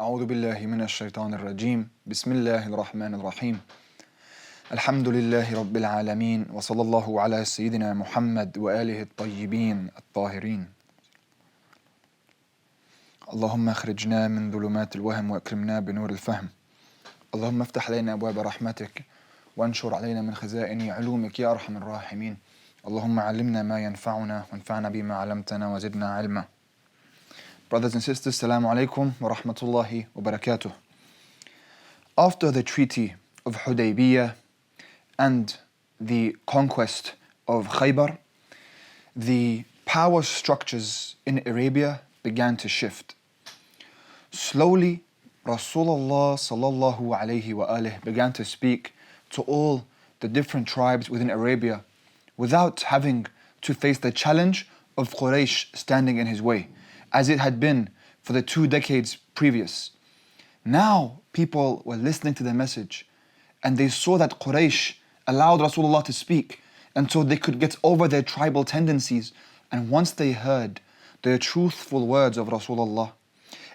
أعوذ بالله من الشيطان الرجيم بسم الله الرحمن الرحيم الحمد لله رب العالمين وصلى الله على سيدنا محمد وآله الطيبين الطاهرين اللهم اخرجنا من ظلمات الوهم وأكرمنا بنور الفهم اللهم افتح علينا أبواب رحمتك وانشر علينا من خزائن علومك يا أرحم الراحمين اللهم علمنا ما ينفعنا وانفعنا بما علمتنا وزدنا علما. Brothers and sisters, Assalamu alaikum wa rahmatullahi wa barakatuh. After the treaty of Hudaybiyya and the conquest of Khaybar, the power structures in Arabia began to shift. Slowly, Rasulullah sallallahu alayhi wa alihi began to speak to all the different tribes within Arabia without having to face the challenge of Quraysh standing in his way, as it had been for the 2 decades previous. Now people were listening to the message and they saw that Quraysh allowed Rasulullah to speak until they could get over their tribal tendencies. And once they heard the truthful words of Rasulullah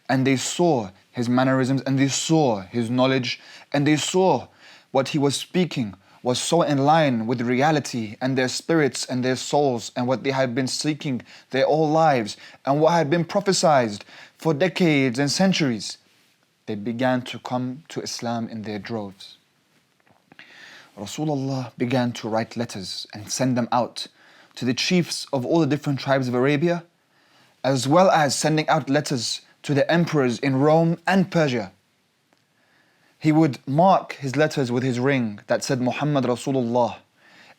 and they saw his mannerisms and they saw his knowledge and they saw what he was speaking was so in line with reality and their spirits and their souls and what they had been seeking their whole lives and what had been prophesied for decades and centuries, they began to come to Islam in their droves. Rasulullah began to write letters and send them out to the chiefs of all the different tribes of Arabia, as well as sending out letters to the emperors in Rome and Persia. He would mark his letters with his ring that said Muhammad Rasulullah,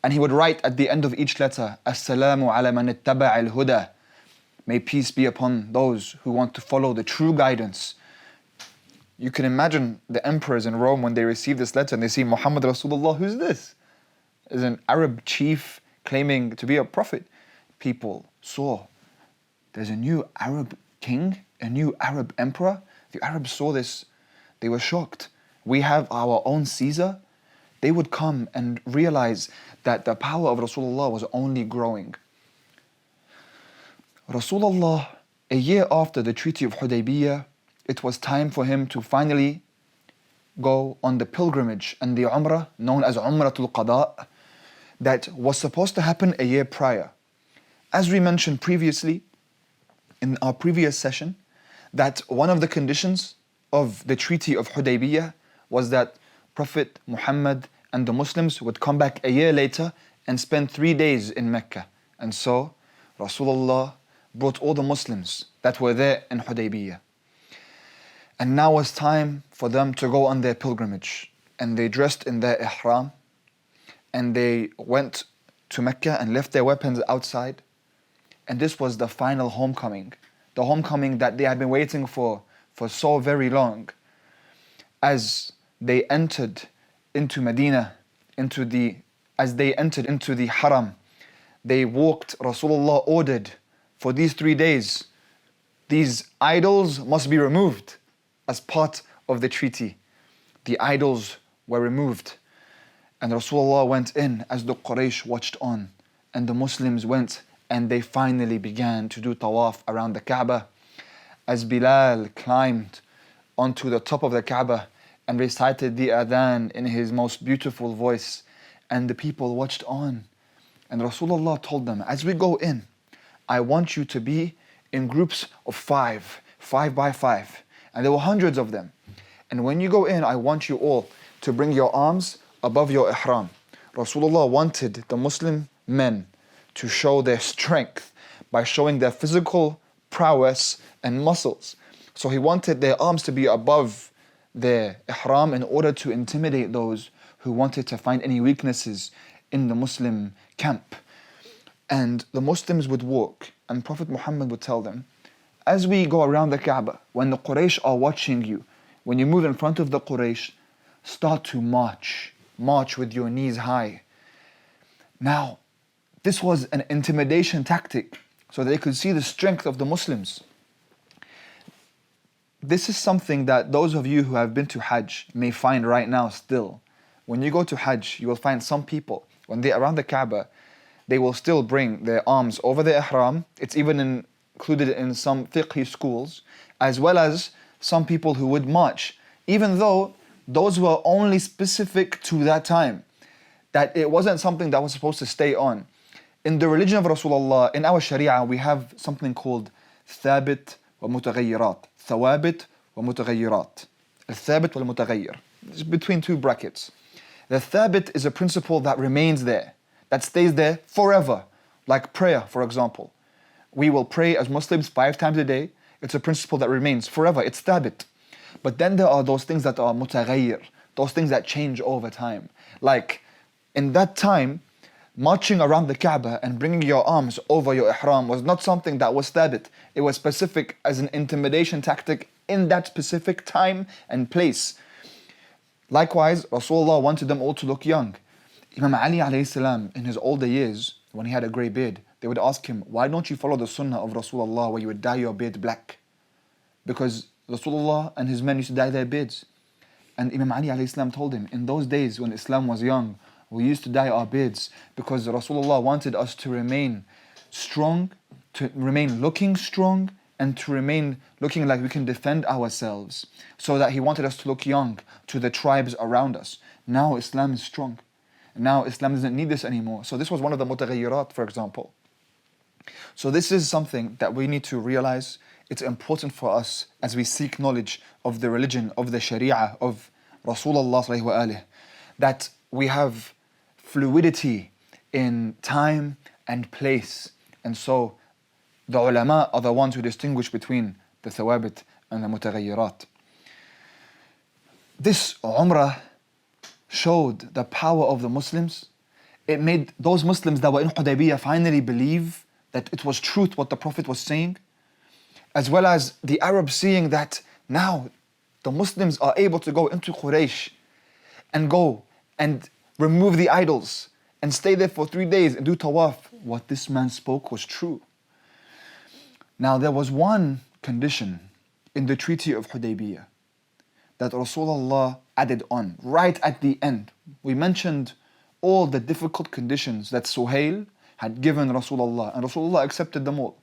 and he would write at the end of each letter, As-salamu ala man ittaba' al-huda. May peace be upon those who want to follow the true guidance. You can imagine the emperors in Rome when they receive this letter and they see Muhammad Rasulullah. Who's this? Is an Arab chief claiming to be a prophet. People saw there's a new Arab king, a new Arab emperor. The Arabs saw this, they were shocked. We have our own Caesar. They would come and realize that the power of Rasulullah was only growing. Rasulullah, a year after the Treaty of Hudaybiyya, it was time for him to finally go on the pilgrimage and the Umrah known as Umratul Qada that was supposed to happen a year prior. As we mentioned previously in our previous session, that one of the conditions of the Treaty of Hudaybiyah was that Prophet Muhammad and the Muslims would come back a year later and spend 3 days in Mecca. And so Rasulullah brought all the Muslims that were there in Hudaybiyah. And now was time for them to go on their pilgrimage. And they dressed in their ihram and they went to Mecca and left their weapons outside. And this was the final homecoming, the homecoming that they had been waiting for so very long. As they entered into Medina, as they entered into the Haram, they walked. Rasulullah ordered for these 3 days, these idols must be removed as part of the treaty. The idols were removed. And Rasulullah went in as the Quraysh watched on. And the Muslims went and they finally began to do tawaf around the Kaaba. As Bilal climbed onto the top of the Kaaba and recited the adhan in his most beautiful voice, and the people watched on. And Rasulullah told them, as we go in, I want you to be in groups of 5 by 5. And there were hundreds of them. And when you go in, I want you all to bring your arms above your ihram. Rasulullah wanted the Muslim men to show their strength by showing their physical prowess and muscles. So he wanted their arms to be above their ihram in order to intimidate those who wanted to find any weaknesses in the Muslim camp. And the Muslims would walk, and Prophet Muhammad would tell them, as we go around the Kaaba, when the Quraysh are watching you, when you move in front of the Quraysh, start to march with your knees high. Now, this was an intimidation tactic so that they could see the strength of the Muslims. This is something that those of you who have been to Hajj may find right now still. When you go to Hajj, you will find some people, when they're around the Kaaba, they will still bring their arms over their ihram. It's even included in some fiqh schools, as well as some people who would march, even though those were only specific to that time, that it wasn't something that was supposed to stay on. In the religion of Rasulullah, in our Sharia, we have something called ثابت ومتغيرات. ثوابت ومتغيرات. الثابت والمتغير. It's between two brackets. The thabit is a principle that remains there, that stays there forever, like prayer, for example. We will pray as Muslims 5 times a day. It's a principle that remains forever. It's thabit. But then there are those things that are mutaghayyir, those things that change over time. Like in that time, marching around the Kaaba and bringing your arms over your ihram was not something that was thabit. It was specific as an intimidation tactic in that specific time and place. Likewise, Rasulullah wanted them all to look young. Imam Ali alayhi salam, in his older years, when he had a grey beard, they would ask him, why don't you follow the sunnah of Rasulullah where you would dye your beard black? Because Rasulullah and his men used to dye their beards. And Imam Ali alayhi salam told him, in those days when Islam was young, we used to dye our beards because Rasulullah wanted us to remain strong, to remain looking strong, and to remain looking like we can defend ourselves, so that he wanted us to look young to the tribes around us. Now Islam is strong. Now Islam doesn't need this anymore. So this was one of the mutaghayyirat, for example. So this is something that we need to realize. It's important for us as we seek knowledge of the religion, of the Sharia, of Rasulullah sallallahu alaihi wasallam, that we have fluidity in time and place. And so the ulama are the ones who distinguish between the thawabit and the mutaghayyirat. This Umrah showed the power of the Muslims. It made those Muslims that were in Hudaybiyya finally believe that it was truth what the Prophet was saying, as well as the Arabs seeing that now the Muslims are able to go into Quraysh and go and remove the idols and stay there for 3 days and do tawaf. What this man spoke was true. Now there was one condition in the Treaty of Hudaybiyya that Rasulullah added on right at the end. We mentioned all the difficult conditions that Suhail had given Rasulullah, and Rasulullah accepted them all.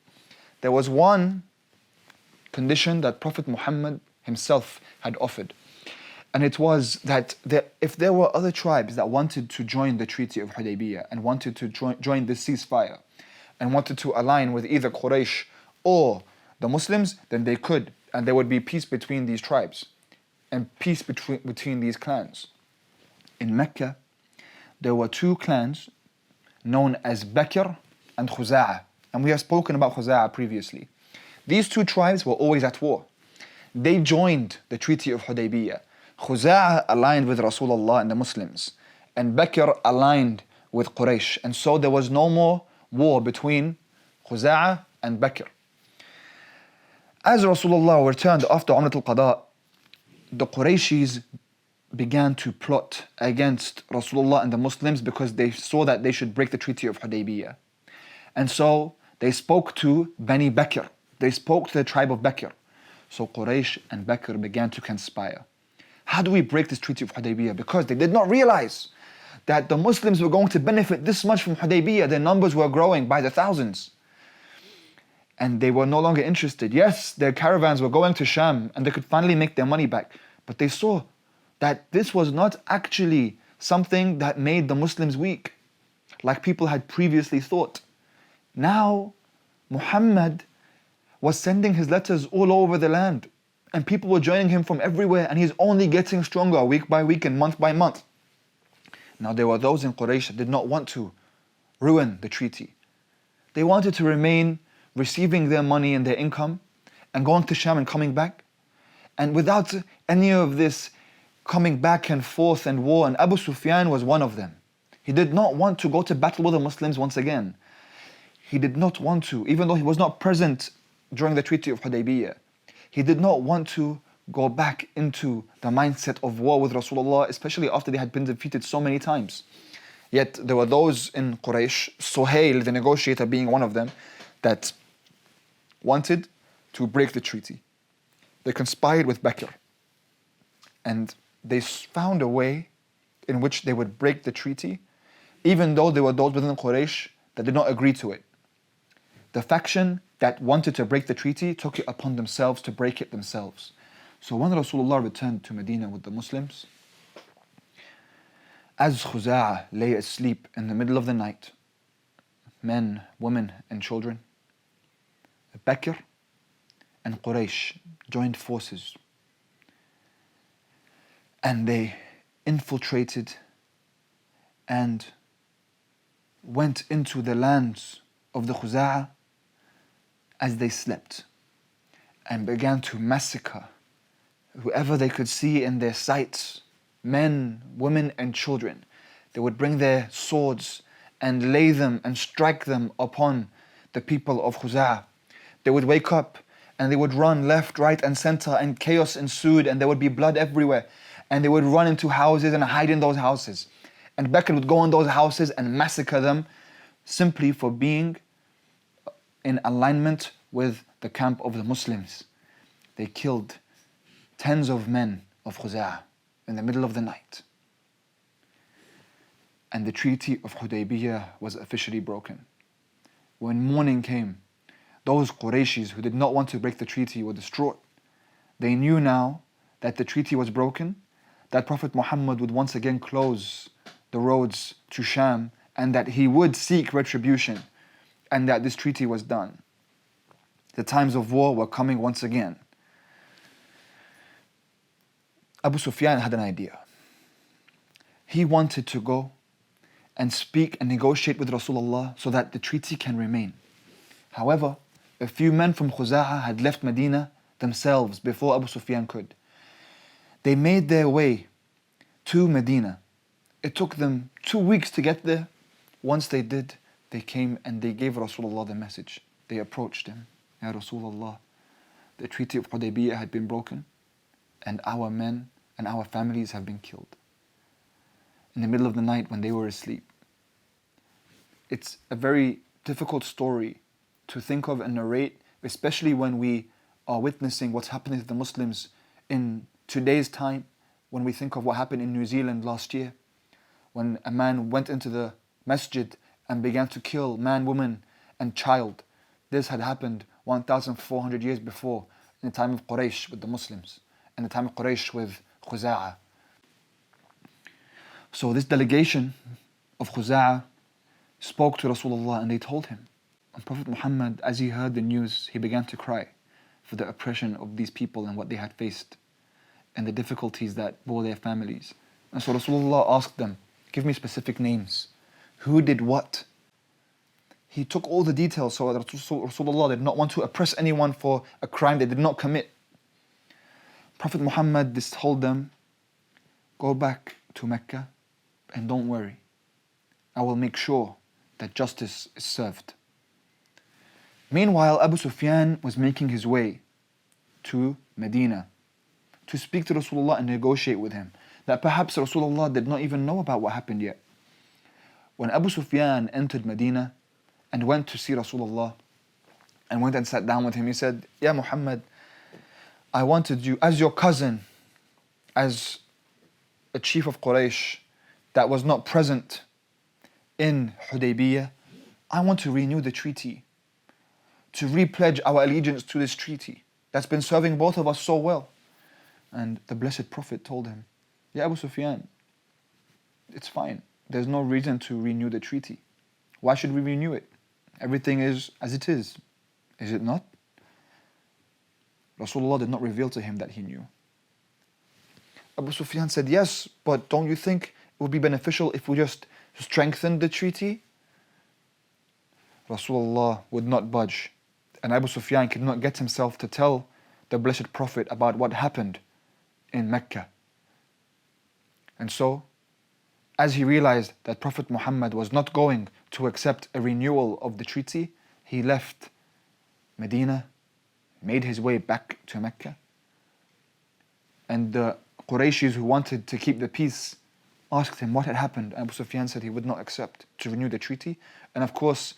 There was one condition that Prophet Muhammad himself had offered, and it was that if there were other tribes that wanted to join the Treaty of Hudaybiyah and wanted to join the ceasefire and wanted to align with either Quraysh or the Muslims, then they could, and there would be peace between these tribes and peace between these clans. In Mecca, there were 2 clans known as Bakr and Khuza'a, and we have spoken about Khuza'a previously. These 2 tribes were always at war. They joined the Treaty of Hudaybiyah. Khuza'a aligned with Rasulullah and the Muslims, and Bakr aligned with Quraysh, and so there was no more war between Khuza'a and Bakr. As Rasulullah returned after Umrah al-Qada, the Qurayshis began to plot against Rasulullah and the Muslims because they saw that they should break the Treaty of Hudaybiyah. And so they spoke to Bani Bakr. They spoke to the tribe of Bakr. So Quraysh and Bakr began to conspire. How do we break this Treaty of Hudaybiyah? Because they did not realize that the Muslims were going to benefit this much from Hudaybiyah. Their numbers were growing by the thousands. And they were no longer interested. Yes, their caravans were going to Sham and they could finally make their money back. But they saw that this was not actually something that made the Muslims weak, like people had previously thought. Now, Muhammad was sending his letters all over the land, and people were joining him from everywhere, and he's only getting stronger week by week and month by month. Now, there were those in Quraysh that did not want to ruin the treaty. They wanted to remain receiving their money and their income and going to Sham and coming back. And without any of this coming back and forth and war, and Abu Sufyan was one of them. He did not want to go to battle with the Muslims once again. He did not want to, even though he was not present during the Treaty of Hudaybiyah, he did not want to go back into the mindset of war with Rasulullah, especially after they had been defeated so many times. Yet there were those in Quraysh, Suhail, the negotiator being one of them, that wanted to break the treaty. They conspired with Bakr, and they found a way in which they would break the treaty, even though there were those within Quraysh that did not agree to it. The faction that wanted to break the treaty took it upon themselves to break it themselves. So when Rasulullah returned to Medina with the Muslims, as Khuza'a lay asleep in the middle of the night, men, women and children, Bakr and Quraysh joined forces and they infiltrated and went into the lands of the Khuza'a as they slept and began to massacre whoever they could see in their sights, men, women and children. They would bring their swords and lay them and strike them upon the people of Khuza'a. They would wake up and they would run left, right and center, and chaos ensued and there would be blood everywhere. And they would run into houses and hide in those houses. And Bakr would go in those houses and massacre them simply for being in alignment with the camp of the Muslims. They killed tens of men of Khuza'a in the middle of the night. And the treaty of Hudaybiyya was officially broken. When morning came, those Qurayshis who did not want to break the treaty were distraught. They knew now that the treaty was broken, that Prophet Muhammad would once again close the roads to Sham, and that he would seek retribution, and that this treaty was done. The times of war were coming once again. Abu Sufyan had an idea. He wanted to go and speak and negotiate with Rasulullah so that the treaty can remain. However, a few men from Khuza'a had left Medina themselves before Abu Sufyan could. They made their way to Medina. It took them 2 weeks to get there. Once they did, they came and they gave Rasulullah the message. They approached him. Ya Rasulullah, the treaty of Hudaybiyya had been broken and our men and our families have been killed. In the middle of the night when they were asleep. It's a very difficult story to think of and narrate, especially when we are witnessing what's happening to the Muslims in today's time, when we think of what happened in New Zealand last year, when a man went into the masjid and began to kill man, woman and child. This had happened 1,400 years before, in the time of Quraysh with the Muslims, in the time of Quraysh with Khuza'a. So this delegation of Khuza'a spoke to Rasulullah and they told him. And Prophet Muhammad, as he heard the news, he began to cry for the oppression of these people and what they had faced and the difficulties that bore their families. And so Rasulullah asked them, give me specific names. Who did what? He took all the details so that Rasulullah did not want to oppress anyone for a crime they did not commit. Prophet Muhammad just told them, go back to Mecca and don't worry. I will make sure that justice is served. Meanwhile, Abu Sufyan was making his way to Medina to speak to Rasulullah and negotiate with him. That perhaps Rasulullah did not even know about what happened yet. When Abu Sufyan entered Medina and went to see Rasulullah and went and sat down with him, he said, Ya Muhammad, I wanted you as your cousin, as a chief of Quraysh that was not present in Hudaybiyya, I want to renew the treaty, to repledge our allegiance to this treaty that's been serving both of us so well. And the Blessed Prophet told him, Ya Abu Sufyan, it's fine. There's no reason to renew the treaty. Why should we renew it? Everything is as it is it not? Rasulullah did not reveal to him that he knew. Abu Sufyan said, yes, but don't you think it would be beneficial if we just strengthened the treaty? Rasulullah would not budge. And Abu Sufyan could not get himself to tell the Blessed Prophet about what happened in Mecca. And so, as he realized that Prophet Muhammad was not going to accept a renewal of the treaty, he left Medina, made his way back to Mecca. And the Qurayshis who wanted to keep the peace asked him what had happened. Abu Sufyan said he would not accept to renew the treaty. And of course,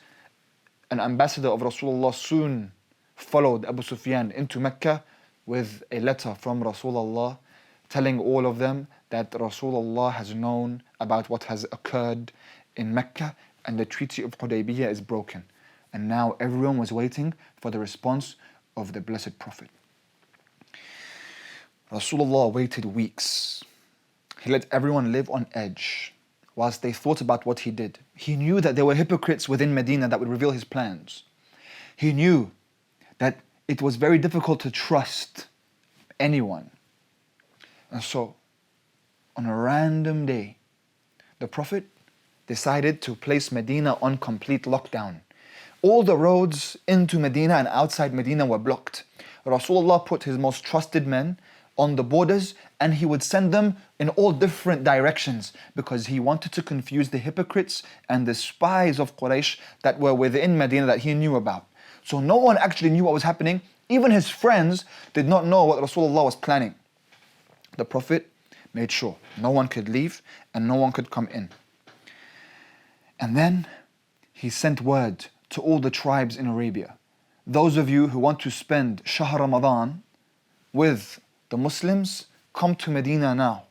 an ambassador of Rasulullah soon followed Abu Sufyan into Mecca with a letter from Rasulullah telling all of them that Rasulullah has known about what has occurred in Mecca and the treaty of Hudaybiyya is broken. And now everyone was waiting for the response of the Blessed Prophet. Rasulullah waited weeks. He let everyone live on edge whilst they thought about what he did. He knew that there were hypocrites within Medina that would reveal his plans. He knew that it was very difficult to trust anyone. And so, on a random day, the Prophet decided to place Medina on complete lockdown. All the roads into Medina and outside Medina were blocked. Rasulullah put his most trusted men on the borders, and he would send them in all different directions because he wanted to confuse the hypocrites and the spies of Quraysh that were within Medina that he knew about. So no one actually knew what was happening. Even his friends did not know what Rasulullah was planning. The Prophet made sure no one could leave and no one could come in. And then he sent word to all the tribes in Arabia. Those of you who want to spend Shahr Ramadan with the Muslims, come to Medina now.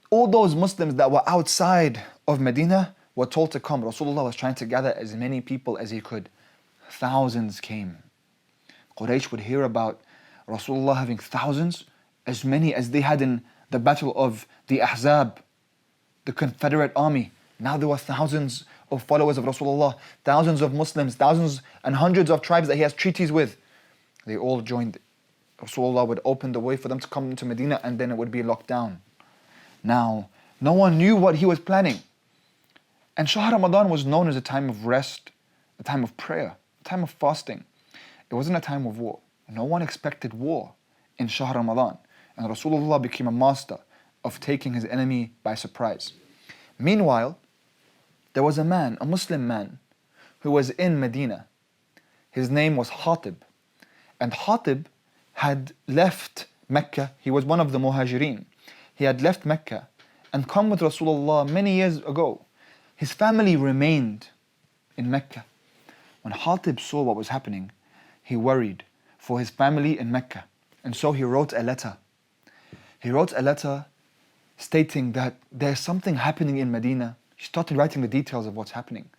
All those Muslims that were outside of Medina were told to come. Rasulullah was trying to gather as many people as he could. Thousands came. Quraysh would hear about Rasulullah having thousands, as many as they had in the battle of the Ahzab, the Confederate army. Now there were thousands of followers of Rasulullah, thousands of Muslims, thousands and hundreds of tribes that he has treaties with. They all joined. Rasulullah would open the way for them to come into Medina, and then it would be locked down. Now, no one knew what he was planning. And Shahr Ramadan was known as a time of rest, a time of prayer, a time of fasting. It wasn't a time of war. No one expected war in Shahr Ramadan. And Rasulullah became a master of taking his enemy by surprise. Meanwhile, there was a man, a Muslim man, who was in Medina. His name was Hatib. And Hatib had left Mecca. He was one of the Muhajirin. He had left Mecca and come with Rasulullah many years ago. His family remained in Mecca. When Hatib saw what was happening, he worried for his family in Mecca. And so he wrote a letter. He wrote a letter stating that there's something happening in Medina. He started writing the details of what's happening.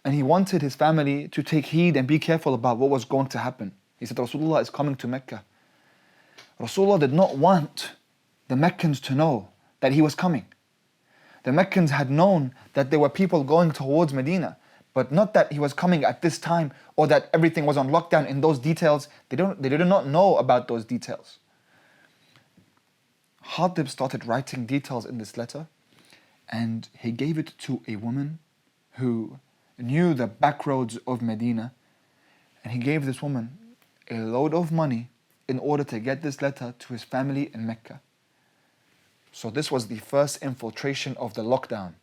And he wanted his family to take heed and be careful about what was going to happen. He said, Rasulullah is coming to Mecca. Rasulullah did not want the Meccans to know that he was coming. The Meccans had known that there were people going towards Medina, but not that he was coming at this time or that everything was on lockdown in those details. They did not know about those details. Hatib started writing details in this letter, and he gave it to a woman who knew the back roads of Medina, and he gave this woman a load of money in order to get this letter to his family in Mecca. So this was the first infiltration of the lockdown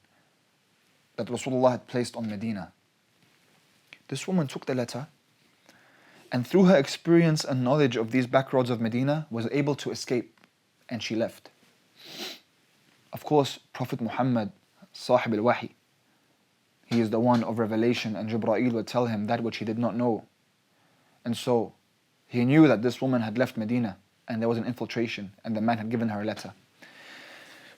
that Rasulullah had placed on Medina. This woman took the letter, and through her experience and knowledge of these back roads of Medina, was able to escape, and she left. Of course, Prophet Muhammad, Sahib al-Wahi, he is the one of revelation, and Jibreel would tell him that which he did not know. And so, he knew that this woman had left Medina, and there was an infiltration, and the man had given her a letter.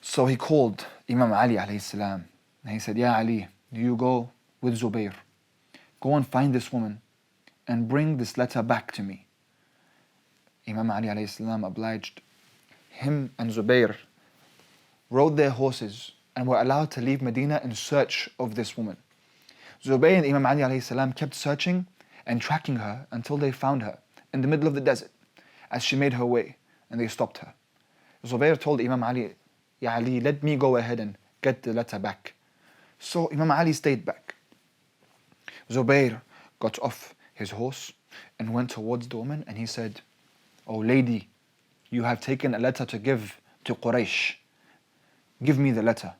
So he called Imam Ali alayhi salam, and he said, Ya Ali, you go with Zubayr. Go and find this woman, and bring this letter back to me. Imam Ali alayhi salam obliged. Him and Zubayr rode their horses and were allowed to leave Medina in search of this woman. Zubayr and Imam Ali alayhi salam kept searching and tracking her until they found her in the middle of the desert as she made her way, and they stopped her. Zubayr told Imam Ali, Ya Ali, let me go ahead and get the letter back. So Imam Ali stayed back. Zubayr got off his horse and went towards the woman, and he said, Oh lady, you have taken a letter to give to Quraysh. Give me the letter.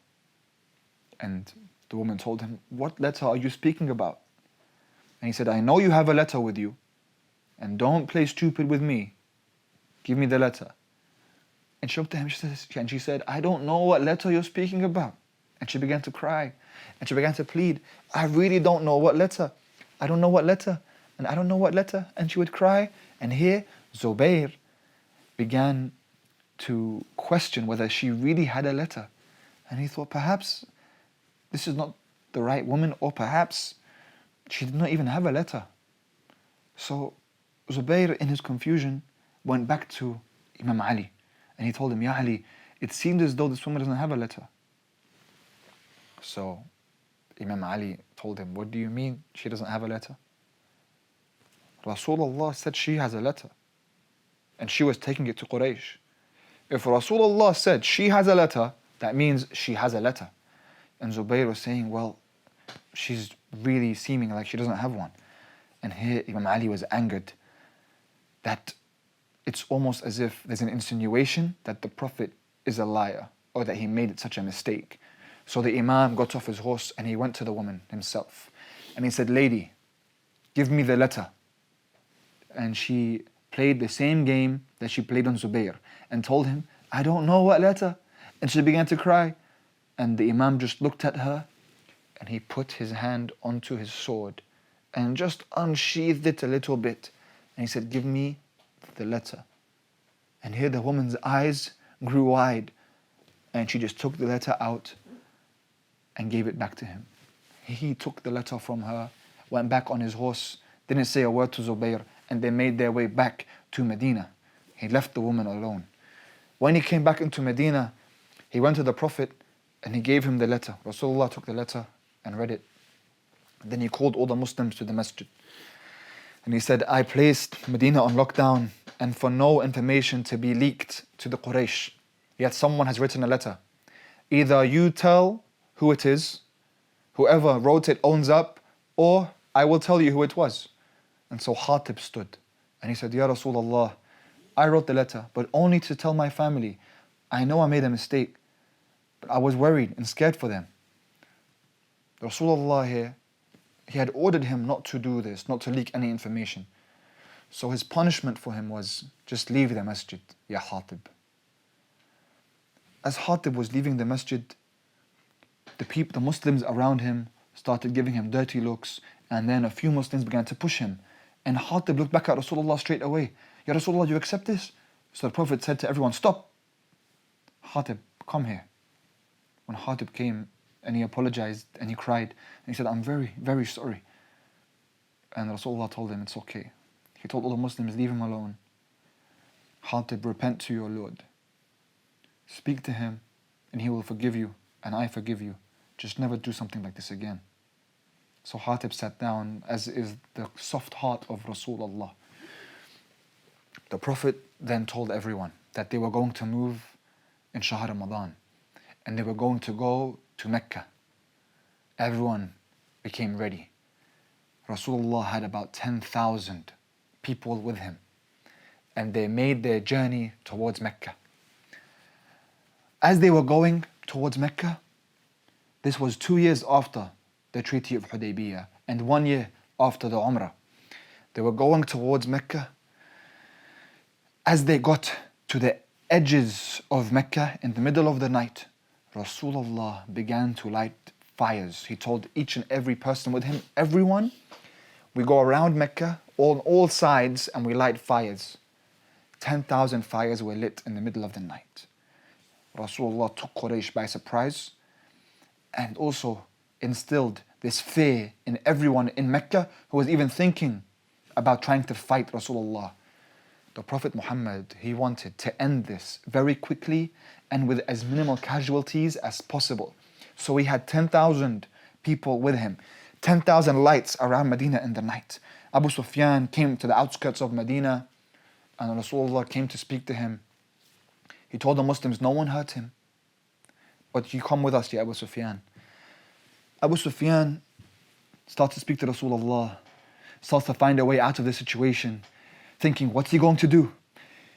And the woman told him, What letter are you speaking about? And he said, I know you have a letter with you, and don't play stupid with me. Give me the letter. And she looked at him and she said, I don't know what letter you're speaking about. And she began to cry, and she began to plead, I really don't know what letter. I don't know what letter, and I don't know what letter. And she would cry, and here Zubayr began to question whether she really had a letter. And he thought, perhaps this is not the right woman, or perhaps she did not even have a letter. So Zubayr, in his confusion, went back to Imam Ali, And he told him, Ya Ali, it seemed as though this woman doesn't have a letter. So Imam Ali told him, what do you mean she doesn't have a letter? Rasulullah said she has a letter. And she was taking it to Quraysh. If Rasulullah said she has a letter, that means she has a letter. And Zubayr was saying, well, she's really seeming like she doesn't have one. And here Imam Ali was angered that it's almost as if there's an insinuation that the Prophet is a liar or that he made such a mistake. So the Imam got off his horse and he went to the woman himself. And he said, lady, give me the letter. And she played the same game that she played on Zubayr and told him, I don't know what letter. And she began to cry. And the Imam just looked at her and he put his hand onto his sword and just unsheathed it a little bit. And he said, give me the letter. And here the woman's eyes grew wide and she just took the letter out and gave it back to him. He took the letter from her, went back on his horse, didn't say a word to Zubayr, and they made their way back to Medina. He left the woman alone. When he came back into Medina, he went to the Prophet and he gave him the letter. Rasulullah took the letter and read it. Then he called all the Muslims to the masjid. And he said, I placed Medina on lockdown and for no information to be leaked to the Quraysh. Yet someone has written a letter. Either you tell who it is, whoever wrote it owns up, or I will tell you who it was. And so Hatib stood and he said, Ya Rasulullah, I wrote the letter, but only to tell my family. I know I made a mistake, but I was worried and scared for them. Rasulullah here, he had ordered him not to do this, not to leak any information. So his punishment for him was, just leave the masjid, Ya Hatib. As Hatib was leaving the masjid, the Muslims around him started giving him dirty looks, and then a few Muslims began to push him. And Hatib looked back at Rasulullah straight away. Ya Rasulullah, you accept this? So the Prophet said to everyone, stop. Hatib, come here. When Hatib came and he apologized and he cried, and he said, I'm very, very sorry. And Rasulullah told him, it's okay. He told all the Muslims, leave him alone. Hatib, repent to your Lord. Speak to him and he will forgive you and I forgive you. Just never do something like this again. So Hatib sat down, as is the soft heart of Rasulullah. The Prophet then told everyone that they were going to move in Shahr Ramadan and they were going to go to Mecca. Everyone became ready. Rasulullah had about 10,000 people with him and they made their journey towards Mecca. As they were going towards Mecca, this was 2 years after the Treaty of Hudaybiyya and 1 year after the Umrah. They were going towards Mecca. As they got to the edges of Mecca in the middle of the night, Rasulullah began to light fires. He told each and every person with him, everyone, we go around Mecca on all sides and we light fires. 10,000 fires were lit in the middle of the night. Rasulullah took Quraysh by surprise and also instilled this fear in everyone in Mecca who was even thinking about trying to fight Rasulullah. The Prophet Muhammad, he wanted to end this very quickly and with as minimal casualties as possible. So he had 10,000 people with him, 10,000 lights around Medina in the night. Abu Sufyan came to the outskirts of Medina and Rasulullah came to speak to him. He told the Muslims, no one hurt him, but you come with us, ya Abu Sufyan. Abu Sufyan starts to speak to Rasulullah, starts to find a way out of this situation, thinking, what's he going to do?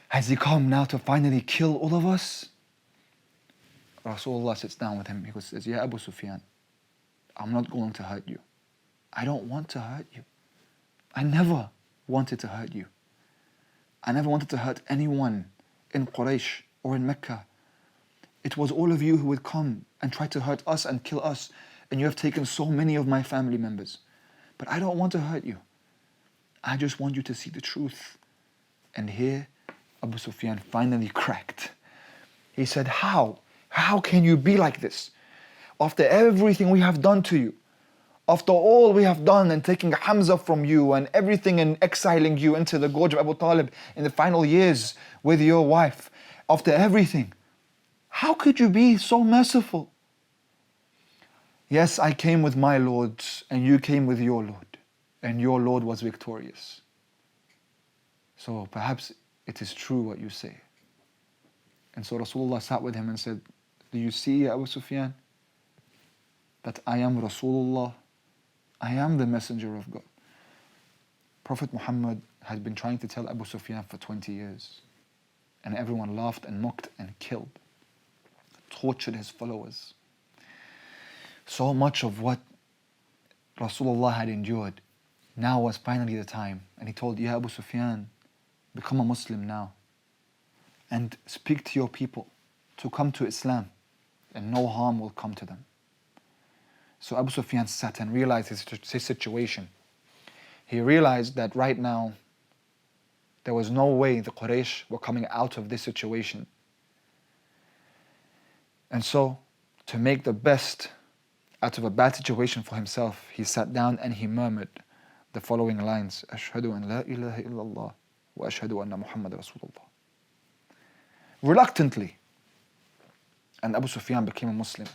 Has he come now to finally kill all of us? Rasulullah sits down with him. He says, Ya Abu Sufyan, I'm not going to hurt you. I don't want to hurt you. I never wanted to hurt you. I never wanted to hurt anyone in Quraysh or in Mecca. It was all of you who would come and try to hurt us and kill us, and you have taken so many of my family members. But I don't want to hurt you. I just want you to see the truth. And here, Abu Sufyan finally cracked. He said, how? How can you be like this? After everything we have done to you, after all we have done and taking Hamza from you and everything and exiling you into the gorge of Abu Talib in the final years with your wife, after everything. How could you be so merciful? Yes, I came with my Lord, and you came with your Lord, and your Lord was victorious. So perhaps it is true what you say. And so Rasulullah sat with him and said, do you see, Abu Sufyan, that I am Rasulullah? I am the messenger of God. Prophet Muhammad had been trying to tell Abu Sufyan for 20 years. And everyone laughed and mocked and killed, tortured his followers. So much of what Rasulullah had endured, now was finally the time. And he told, Ya Abu Sufyan, become a Muslim now. And speak to your people to come to Islam, and no harm will come to them. So Abu Sufyan sat and realized his situation. He realized that right now, there was no way the Quraysh were coming out of this situation. And so, to make the best out of a bad situation for himself, he sat down and he murmured the following lines, Ashhadu an la ilaha illallah wa ashhadu anna Muhammad Rasulullah. Reluctantly. And Abu Sufyan became a Muslim.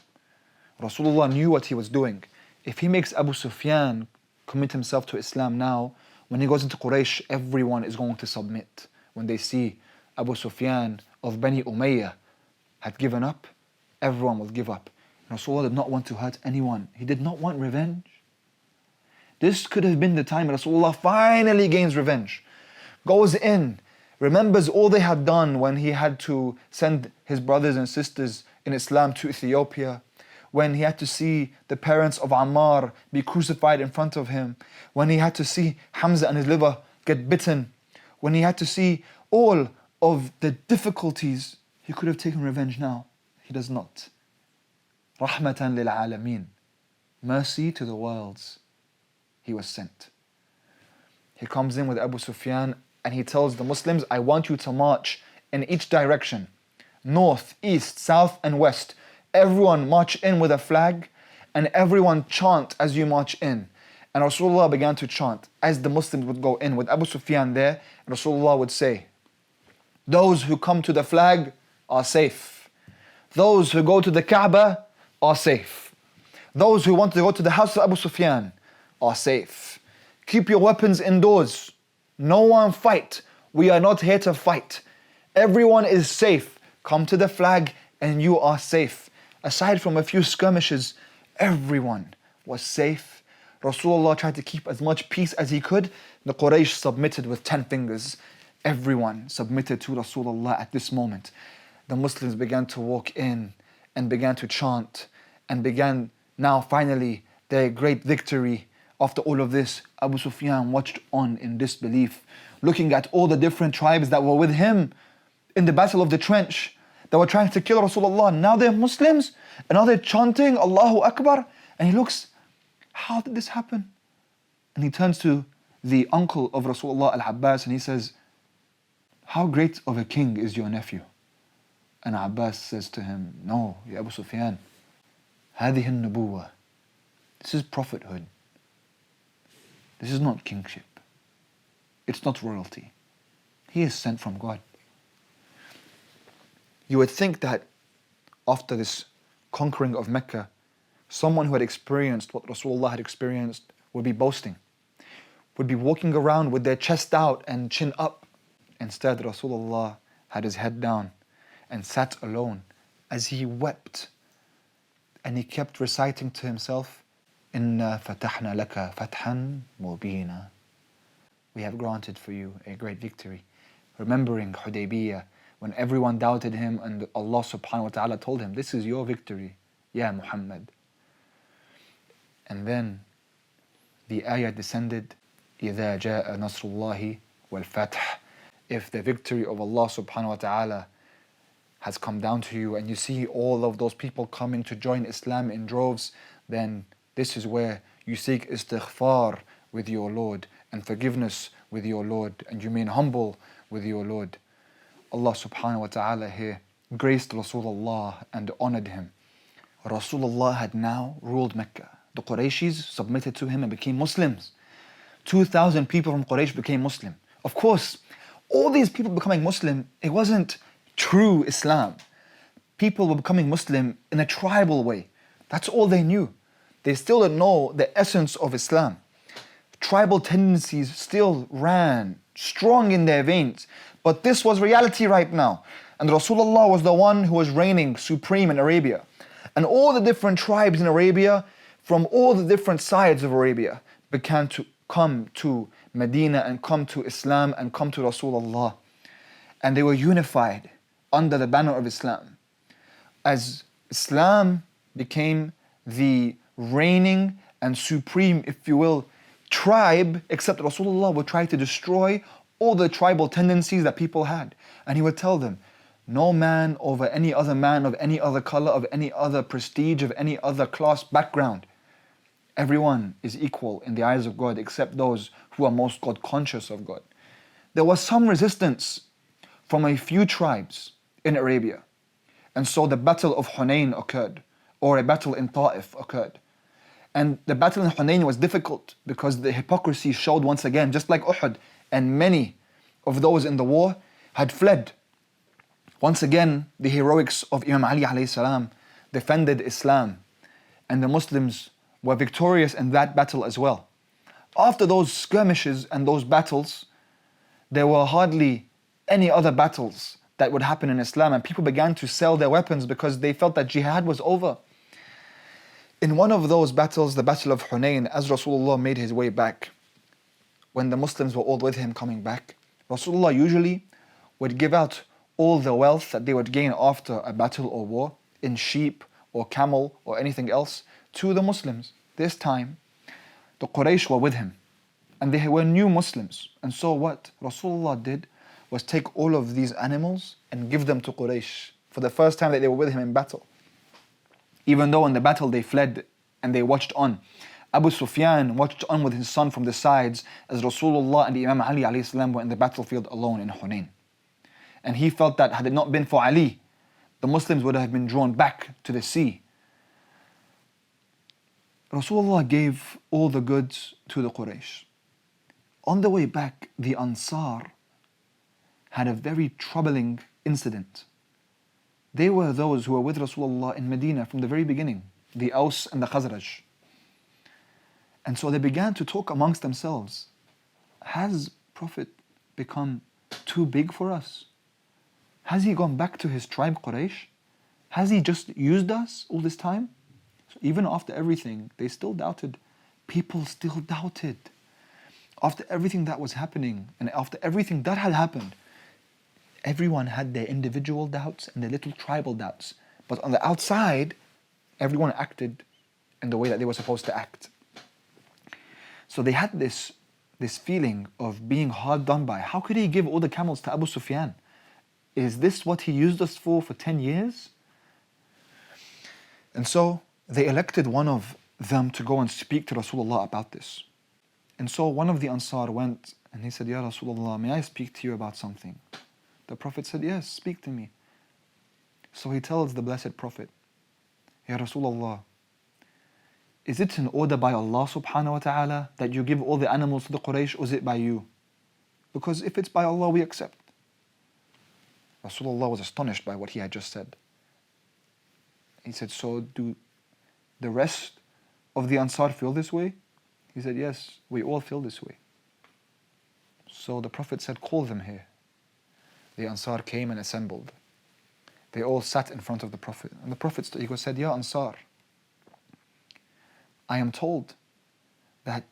Rasulullah knew what he was doing. If he makes Abu Sufyan commit himself to Islam now, when he goes into Quraysh, everyone is going to submit. When they see Abu Sufyan of Bani Umayyah had given up, everyone will give up. Rasulullah did not want to hurt anyone. He did not want revenge. This could have been the time Rasulullah finally gains revenge. Goes in, remembers all they had done when he had to send his brothers and sisters in Islam to Ethiopia, when he had to see the parents of Ammar be crucified in front of him, when he had to see Hamza and his liver get bitten, when he had to see all of the difficulties, he could have taken revenge now. He does not. Rahmatan lil alameen. Mercy to the worlds. He was sent. He comes in with Abu Sufyan and he tells the Muslims, I want you to march in each direction. North, east, south and west. Everyone march in with a flag and everyone chant as you march in. And Rasulullah began to chant as the Muslims would go in with Abu Sufyan there. Rasulullah would say, those who come to the flag are safe. Those who go to the Kaaba are safe. Those who want to go to the house of Abu Sufyan are safe. Keep your weapons indoors. No one fight. We are not here to fight. Everyone is safe. Come to the flag and you are safe. Aside from a few skirmishes, everyone was safe. Rasulullah tried to keep as much peace as he could. The Quraysh submitted with 10 fingers. Everyone submitted to Rasulullah at this moment. The Muslims began to walk in and began to chant and began now finally their great victory. After all of this, Abu Sufyan watched on in disbelief, looking at all the different tribes that were with him in the Battle of the Trench, that were trying to kill Rasulullah. Now they're Muslims, and now they're chanting Allahu Akbar. And he looks, how did this happen? And he turns to the uncle of Rasulullah, Al-Abbas, and he says, how great of a king is your nephew? And Abbas says to him, no, Ya Abu Sufyan, هذه النبوة. This is prophethood. This is not kingship. It's not royalty. He is sent from God. You would think that after this conquering of Mecca, someone who had experienced what Rasulullah had experienced would be boasting, would be walking around with their chest out and chin up. Instead, Rasulullah had his head down and sat alone as he wept. And he kept reciting to himself, إِنَّا فَتَحْنَا لَكَ فَتْحًا مُبِينًا. We have granted for you a great victory. Remembering Hudaybiyya, when everyone doubted him and Allah subhanahu wa ta'ala told him, this is your victory, Ya Muhammad. And then the ayah descended, إِذَا جَاءَ نَصْرُ اللَّهِ وَالْفَتْحِ. If the victory of Allah subhanahu wa ta'ala has come down to you and you see all of those people coming to join Islam in droves, then this is where you seek istighfar with your Lord and forgiveness with your Lord, and you remain humble with your Lord. Allah subhanahu wa ta'ala here graced Rasulullah and honored him. Rasulullah had now ruled Mecca. The Qurayshis submitted to him and became Muslims. 2,000 people from Quraysh became Muslim. Of course, all these people becoming Muslim, it wasn't true Islam. People were becoming Muslim in a tribal way. That's all they knew. They still didn't know the essence of Islam. Tribal tendencies still ran strong in their veins. But this was reality right now. And Rasulullah was the one who was reigning supreme in Arabia. And all the different tribes in Arabia, from all the different sides of Arabia, began to come to Medina and come to Islam and come to Rasulullah. And they were unified under the banner of Islam. As Islam became the reigning and supreme, if you will, tribe, except Rasulullah would try to destroy all the tribal tendencies that people had. And he would tell them, no man over any other man of any other color, of any other prestige, of any other class background. Everyone is equal in the eyes of God except those who are most God conscious of God. There was some resistance from a few tribes in Arabia. And so the battle of Hunayn occurred, or a battle in Ta'if occurred. And the battle in Hunayn was difficult because the hypocrisy showed once again, just like Uhud, and many of those in the war had fled. Once again, the heroics of Imam Ali alayhi salam defended Islam, and the Muslims were victorious in that battle as well. After those skirmishes and those battles, there were hardly any other battles that would happen in Islam, and people began to sell their weapons because they felt that jihad was over. In one of those battles, the Battle of Hunayn, as Rasulullah made his way back, when the Muslims were all with him coming back, Rasulullah usually would give out all the wealth that they would gain after a battle or war in sheep or camel or anything else to the Muslims. This time, the Quraysh were with him and they were new Muslims. And so what Rasulullah did was take all of these animals and give them to Quraysh for the first time that they were with him in battle. Even though in the battle they fled and they watched on. Abu Sufyan watched on with his son from the sides as Rasulullah and Imam Ali alayhi salam were in the battlefield alone in Hunayn. And he felt that had it not been for Ali, the Muslims would have been drawn back to the sea. Rasulullah gave all the goods to the Quraysh. On the way back, the Ansar had a very troubling incident. They were those who were with Rasulullah in Medina from the very beginning, the Aus and the Khazraj. And so they began to talk amongst themselves. Has Prophet become too big for us? Has he gone back to his tribe Quraysh? Has he just used us all this time? So even after everything, they still doubted. People still doubted. After everything that was happening and after everything that had happened, everyone had their individual doubts and their little tribal doubts. But on the outside, everyone acted in the way that they were supposed to act. So they had this feeling of being hard done by. How could he give all the camels to Abu Sufyan? Is this what he used us for 10 years? And so they elected one of them to go and speak to Rasulullah about this. And so one of the Ansar went and he said, Ya Rasulullah, may I speak to you about something? The Prophet said, yes, speak to me. So he tells the Blessed Prophet, Ya Rasulullah, is it an order by Allah subhanahu wa ta'ala that you give all the animals to the Quraysh, or is it by you? Because if it's by Allah, we accept. Rasulullah was astonished by what he had just said. He said, so do the rest of the Ansar feel this way? He said, yes, we all feel this way. So the Prophet said, call them here. The Ansar came and assembled. They all sat in front of the Prophet. And the Prophet said, Ya Ansar, I am told that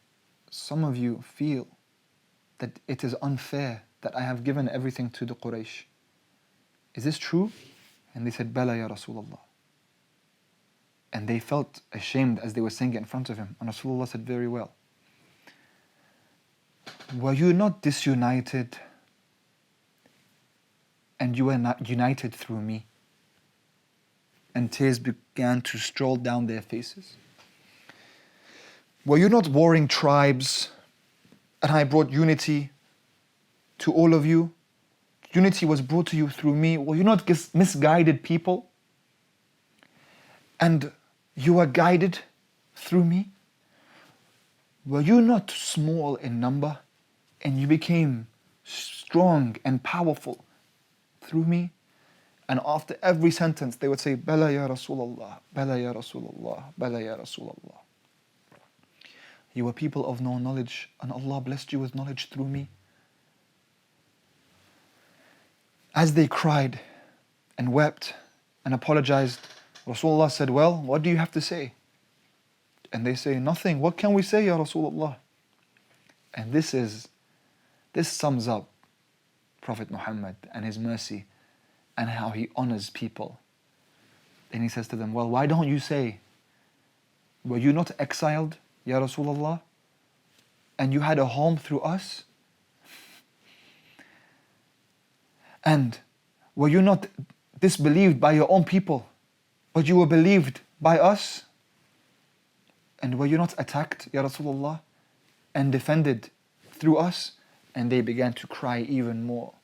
some of you feel that it is unfair that I have given everything to the Quraysh. Is this true? And they said, Bala ya Rasulullah. And they felt ashamed as they were saying it in front of him. And Rasulullah said, very well. Were you not disunited and you were not united through me? And tears began to stroll down their faces. Were you not warring tribes and I brought unity to all of you? Unity was brought to you through me. Were you not misguided people? And you were guided through me? Were you not small in number and you became strong and powerful through me? And after every sentence, they would say, Bala ya Rasulullah, Bala ya Rasulullah, Bala ya Rasulullah. You were people of no knowledge, and Allah blessed you with knowledge through me. As they cried and wept and apologized, Rasulullah said, well, what do you have to say? And they say, nothing. What can we say, Ya Rasulullah? And this sums up Prophet Muhammad and his mercy and how he honors people. And he says to them, well, why don't you say, were you not exiled, Ya Rasulullah? And you had a home through us? And were you not disbelieved by your own people, but you were believed by us? And were you not attacked, Ya Rasulullah, and defended through us? And they began to cry even more,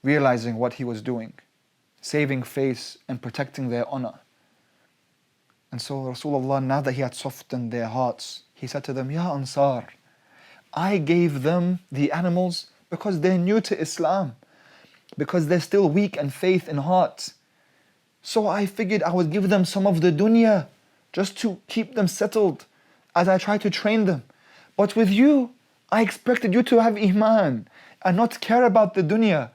realizing what he was doing, saving face and protecting their honor. And so Rasulullah, now that he had softened their hearts, he said to them, Ya Ansar, I gave them the animals because they're new to Islam, because they're still weak and faith in heart. So I figured I would give them some of the dunya just to keep them settled as I try to train them. But with you, I expected you to have iman and not care about the dunya.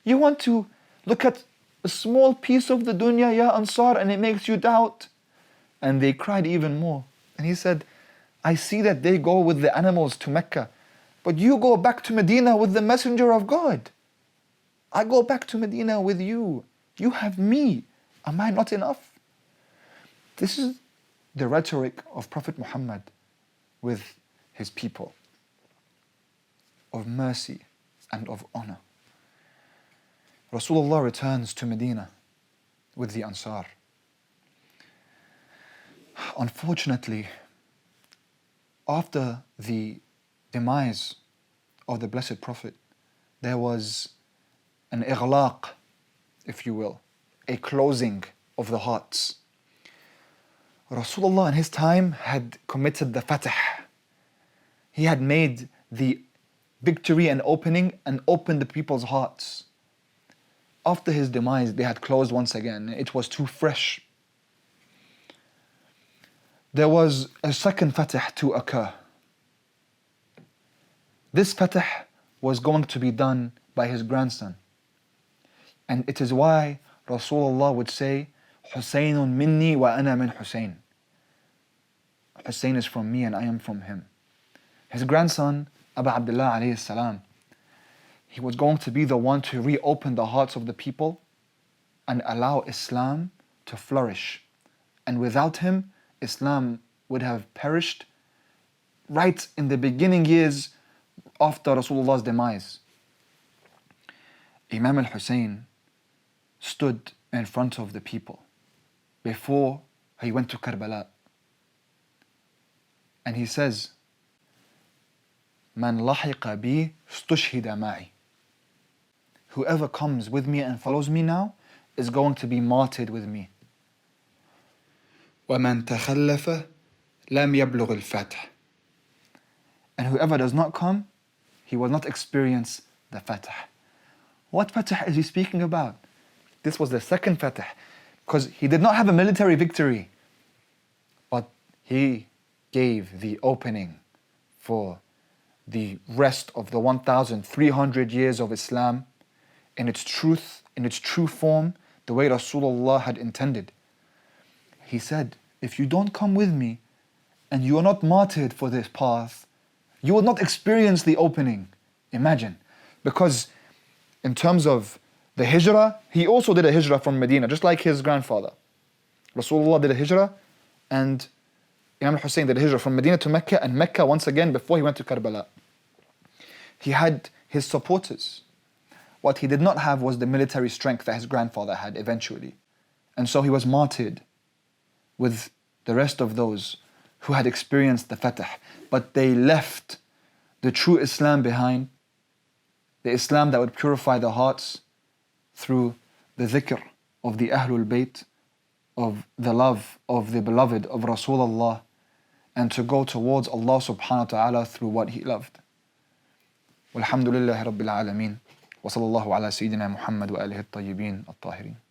You want to look at a small piece of the dunya, Ya Ansar, and it makes you doubt. And they cried even more. And he said, I see that they go with the animals to Mecca, but you go back to Medina with the Messenger of God. I go back to Medina with you. You have me. Am I not enough? This is the rhetoric of Prophet Muhammad with his people, of mercy and of honor. Rasulullah returns to Medina with the Ansar. Unfortunately, after the demise of the Blessed Prophet, there was an ighlaq, if you will, a closing of the hearts. Rasulullah in his time had committed the fatah. He had made the victory and opening and opened the people's hearts. After his demise, they had closed once again. It was too fresh. There was a second fatah to occur. This fatah was going to be done by his grandson. And it is why Rasulullah would say, Husaynun minni wa ana min Husayn. Hussein is from me and I am from him. His grandson, Abu Abdullah alayhi salam, he was going to be the one to reopen the hearts of the people and allow Islam to flourish. And without him, Islam would have perished right in the beginning years after Rasulullah's demise. Imam al-Hussein stood in front of the people before he went to Karbala. And he says, Man lahiqa bi stushhida ma'i. Whoever comes with me and follows me now is going to be martyred with me. وَمَنْ تَخَلَّفَ لَمْ يَبْلُغِ الْفَتْحِ. And whoever does not come, he will not experience the fatah. What fatah is he speaking about? This was the second fatah, because he did not have a military victory, but he gave the opening for the rest of the 1,300 years of Islam in its truth, in its true form, the way Rasulullah had intended. He said, if you don't come with me and you are not martyred for this path, you will not experience the opening. Imagine. Because in terms of the hijrah, he also did a hijrah from Medina, just like his grandfather. Rasulullah did a hijrah, and Imam al-Hussein did a hijrah from Medina to Mecca, and Mecca once again before he went to Karbala. He had his supporters. What he did not have was the military strength that his grandfather had eventually. And so he was martyred with the rest of those who had experienced the fatah, but they left the true Islam behind, the Islam that would purify the hearts through the dhikr of the Ahlul Bayt, of the love of the beloved of Rasulullah, and to go towards Allah subhanahu wa ta'ala through what he loved. Walhamdulillahi Rabbil Alameen. وصلى الله على سيدنا محمد وآله الطيبين الطاهرين.